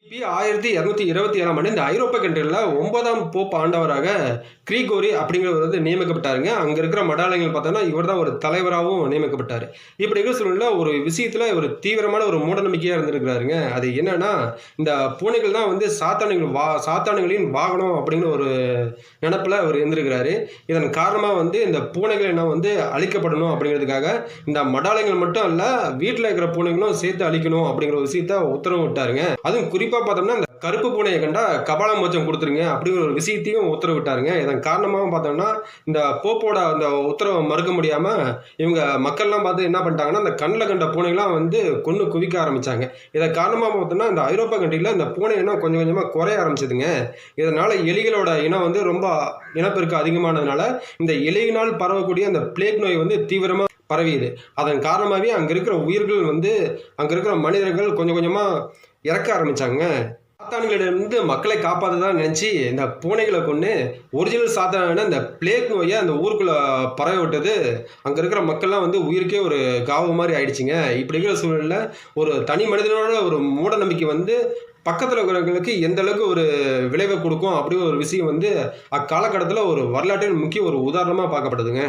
கிபி 1227ஆம் ஆண்டு இந்த ஐரோப்பிய கண்ட்ரில 9ஆம் போப் ஆண்டவராக கிரிகோரி அப்படிங்கிறவர் வந்து நியமிக்கப்பட்டாருங்க. அங்க இருக்கிற மடாலயங்கள் பார்த்தோம்னா, இவர் தான் ஒரு தலைவராவும் நியமிக்கப்பட்டாரு. இப்படி இருக்கிற சூழ்நிலையில ஒரு விஷயத்துல ஒரு தீவிரமான ஒரு மூடநம்பிக்கையா இருந்திருக்கிறாருங்க. அது என்னன்னா, இந்த பூனைகள் தான் வந்து சாத்தான்களின் வாகனம் அப்படிங்கிற ஒரு நெனப்புல அவர் இருந்திருக்கிறாரு. இதன் காரணமா வந்து இந்த பூனைகள் எல்லாம் வந்து அழிக்கப்படணும் அப்படிங்கிறதுக்காக, இந்த மடாலயங்கள் மட்டும் அல்ல, வீட்ல இருக்கிற பூனைகளும் சேர்த்து அழிக்கணும் அப்படிங்கிற ஒரு விஷயத்த உத்தரவு விட்டாருங்க. அதுவும் குறிப்பா பார்த்தோம்னா, இந்த கருப்பு பூனைய கண்டா கபால மோட்சம் குடுத்துருங்க அப்படிங்கிற ஒரு விஷயத்தையும் உத்தரவிட்டாருங்க. இதன் காரணமாவும் பார்த்தோம்னா, இந்த போப்போட அந்த உத்தரவ மறுக்க முடியாம, இவங்க மக்கள்லாம் பார்த்து என்ன பண்ணிட்டாங்கன்னா, அந்த கண்ல கண்ட பூனைகள்லாம் வந்து கொன்னு குவிக்க ஆரம்பிச்சாங்க. இதன் காரணமா பார்த்தோம்னா, இந்த ஐரோப்பா கண்ட்ரில இந்த பூனை இனம் கொஞ்சம் கொஞ்சமா குறைய ஆரம்பிச்சதுங்க. இதனால எலிகளோட இனம் வந்து ரொம்ப இனப்பெருக்கம் அதிகமானதுனால, இந்த எலியினால் பரவக்கூடிய அந்த பிளேக் நோய் வந்து தீவிரமா பரவியது. அதன் காரணமாவே அங்க இருக்கிற உயிர்கள் வந்து அங்க இருக்கிற மனிதர்கள் கொஞ்சம் கொஞ்சமா இறக்க ஆரம்பிச்சாங்க. சாத்தான்களிடமிருந்து மக்களை காப்பாத்துதா நினைச்சு இந்த பூனைகளை கொன்னு ஒரிஜினல் சாத்தான இந்த பிளேக் நோயை அந்த ஊருக்குள்ள பரவ விட்டது. அங்க இருக்கிற மக்கள்லாம் வந்து உயிருக்கே ஒரு காவு மாதிரி ஆயிடுச்சுங்க. இப்படி இருக்கிற சூழ்நிலையில ஒரு தனி மனிதனோட ஒரு மூட நம்பிக்கை வந்து பக்கத்துல இருக்கிறவங்களுக்கு எந்த அளவுக்கு ஒரு விளைவை கொடுக்கும் அப்படிங்கிற ஒரு விஷயம் வந்து அக்காலகட்டத்தில் ஒரு வரலாற்றில் முக்கிய ஒரு உதாரணமா பார்க்கப்படுதுங்க.